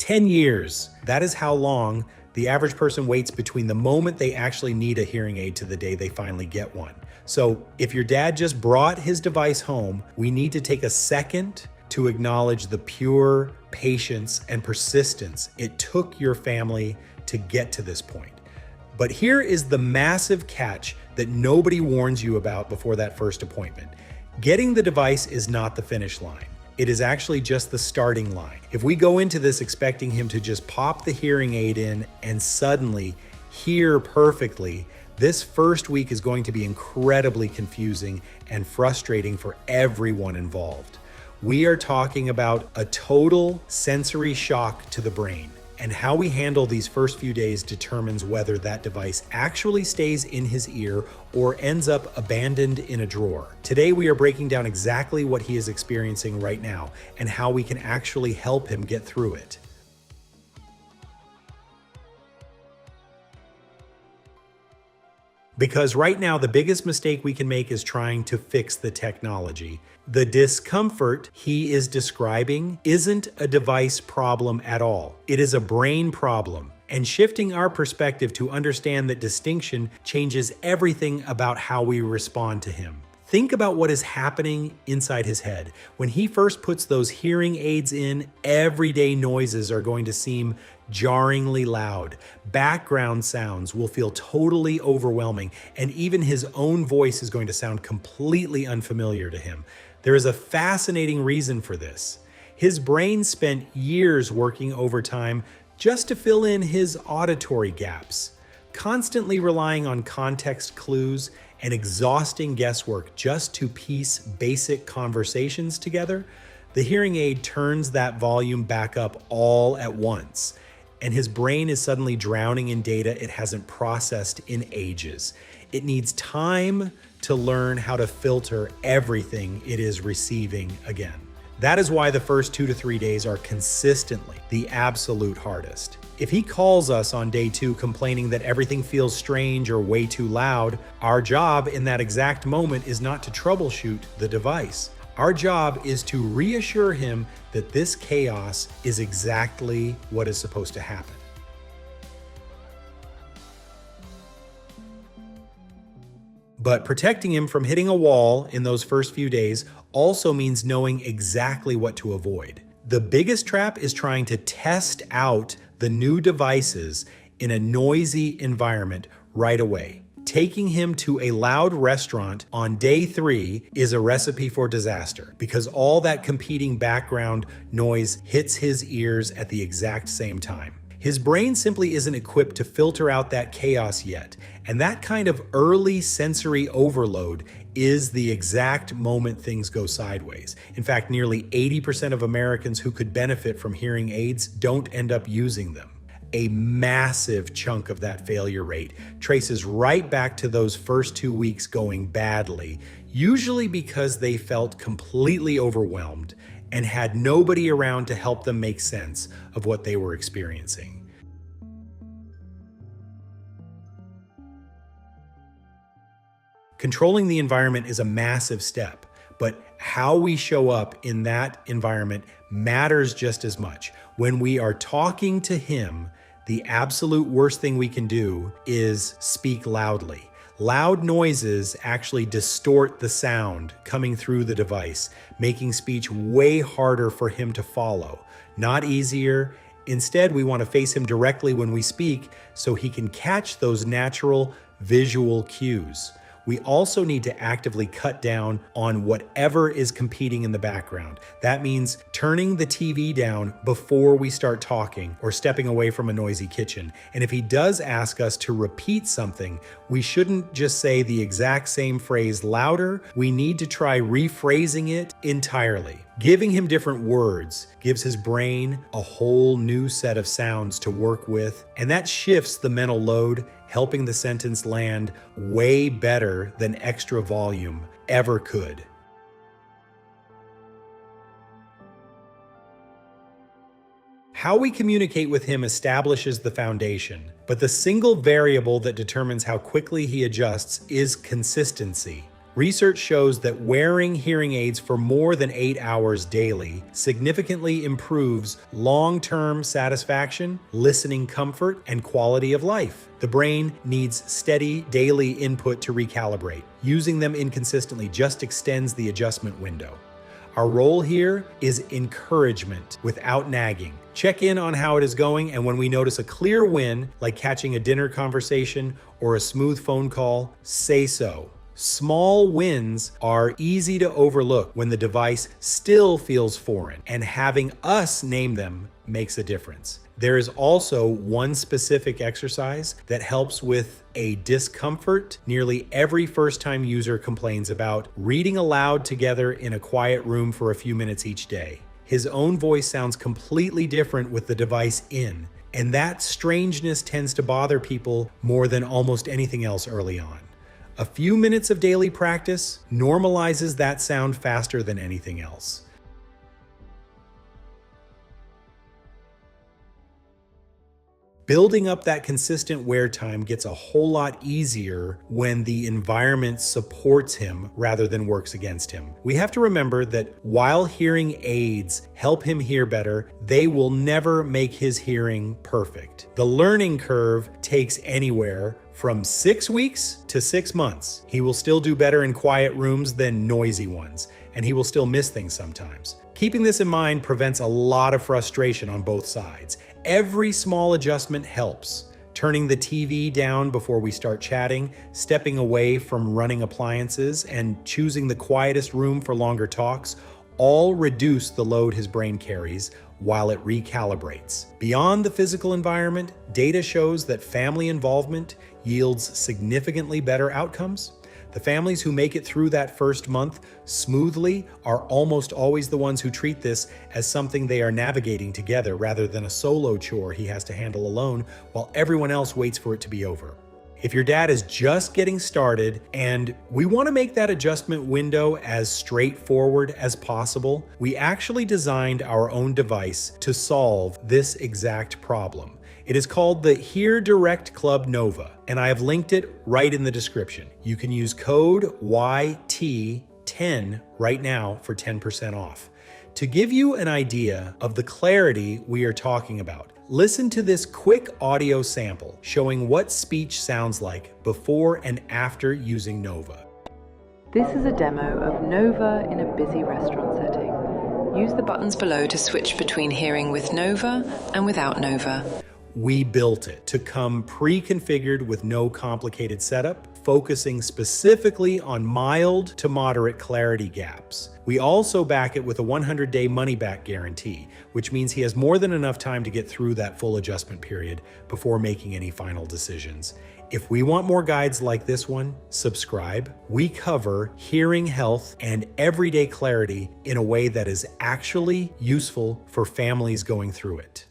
10 years. That is how long the average person waits between the moment they actually need a hearing aid to the day they finally get one. So if your dad just brought his device home, we need to take a second to acknowledge the pure patience and persistence it took your family to get to this point. But here is the massive catch that nobody warns you about before that first appointment. Getting the device is not the finish line. It is actually just the starting line. If we go into this expecting him to just pop the hearing aid in and suddenly hear perfectly, this first week is going to be incredibly confusing and frustrating for everyone involved. We are talking about a total sensory shock to the brain, and how we handle these first few days determines whether that device actually stays in his ear or ends up abandoned in a drawer. Today, we are breaking down exactly what he is experiencing right now and how we can actually help him get through it. Because right now, the biggest mistake we can make is trying to fix the technology. The discomfort he is describing isn't a device problem at all. It is a brain problem. And shifting our perspective to understand that distinction changes everything about how we respond to him. Think about what is happening inside his head. When he first puts those hearing aids in, everyday noises are going to seem jarringly loud. Background sounds will feel totally overwhelming, and even his own voice is going to sound completely unfamiliar to him. There is a fascinating reason for this. His brain spent years working overtime just to fill in his auditory gaps, constantly relying on context clues and exhausting guesswork just to piece basic conversations together. The hearing aid turns that volume back up all at once, and his brain is suddenly drowning in data it hasn't processed in ages. It needs time to learn how to filter everything it is receiving again. That is why the first 2 to 3 days are consistently the absolute hardest. If he calls us on day 2 complaining that everything feels strange or way too loud, our job in that exact moment is not to troubleshoot the device. Our job is to reassure him that this chaos is exactly what is supposed to happen. But protecting him from hitting a wall in those first few days also means knowing exactly what to avoid. The biggest trap is trying to test out the new devices in a noisy environment right away. Taking him to a loud restaurant on day 3 is a recipe for disaster because all that competing background noise hits his ears at the exact same time. His brain simply isn't equipped to filter out that chaos yet, and that kind of early sensory overload is the exact moment things go sideways. In fact, nearly 80% of Americans who could benefit from hearing aids don't end up using them. A massive chunk of that failure rate traces right back to those first 2 weeks going badly, usually because they felt completely overwhelmed and had nobody around to help them make sense of what they were experiencing. Controlling the environment is a massive step, but how we show up in that environment matters just as much. When we are talking to him, the absolute worst thing we can do is speak loudly. Loud noises actually distort the sound coming through the device, making speech way harder for him to follow, not easier. Instead, we want to face him directly when we speak so he can catch those natural visual cues. We also need to actively cut down on whatever is competing in the background. That means turning the TV down before we start talking or stepping away from a noisy kitchen. And if he does ask us to repeat something, we shouldn't just say the exact same phrase louder. We need to try rephrasing it entirely. Giving him different words gives his brain a whole new set of sounds to work with, and that shifts the mental load, helping the sentence land way better than extra volume ever could. How we communicate with him establishes the foundation, but the single variable that determines how quickly he adjusts is consistency. Research shows that wearing hearing aids for more than 8 hours daily significantly improves long-term satisfaction, listening comfort, and quality of life. The brain needs steady daily input to recalibrate. Using them inconsistently just extends the adjustment window. Our role here is encouragement without nagging. Check in on how it is going, and when we notice a clear win, like catching a dinner conversation or a smooth phone call, say so. Small wins are easy to overlook when the device still feels foreign, and having us name them makes a difference. There is also one specific exercise that helps with a discomfort nearly every first-time user complains about: reading aloud together in a quiet room for a few minutes each day. His own voice sounds completely different with the device in, and that strangeness tends to bother people more than almost anything else early on. A few minutes of daily practice normalizes that sound faster than anything else. Building up that consistent wear time gets a whole lot easier when the environment supports him rather than works against him. We have to remember that while hearing aids help him hear better, they will never make his hearing perfect. The learning curve takes anywhere from 6 weeks to 6 months. He will still do better in quiet rooms than noisy ones, and he will still miss things sometimes. Keeping this in mind prevents a lot of frustration on both sides. Every small adjustment helps. Turning the TV down before we start chatting, stepping away from running appliances, and choosing the quietest room for longer talks all reduce the load his brain carries while it recalibrates. Beyond the physical environment, data shows that family involvement yields significantly better outcomes. The families who make it through that first month smoothly are almost always the ones who treat this as something they are navigating together rather than a solo chore he has to handle alone while everyone else waits for it to be over. If your dad is just getting started and we want to make that adjustment window as straightforward as possible, we actually designed our own device to solve this exact problem. It is called the Hear Direct Club Nova, and I have linked it right in the description. You can use code YT10 right now for 10% off. To give you an idea of the clarity we are talking about, listen to this quick audio sample showing what speech sounds like before and after using Nova. This is a demo of Nova in a busy restaurant setting. Use the buttons below to switch between hearing with Nova and without Nova. We built it to come pre-configured with no complicated setup, focusing specifically on mild to moderate clarity gaps. We also back it with a 100-day money-back guarantee, which means he has more than enough time to get through that full adjustment period before making any final decisions. If we want more guides like this one, subscribe. We cover hearing health and everyday clarity in a way that is actually useful for families going through it.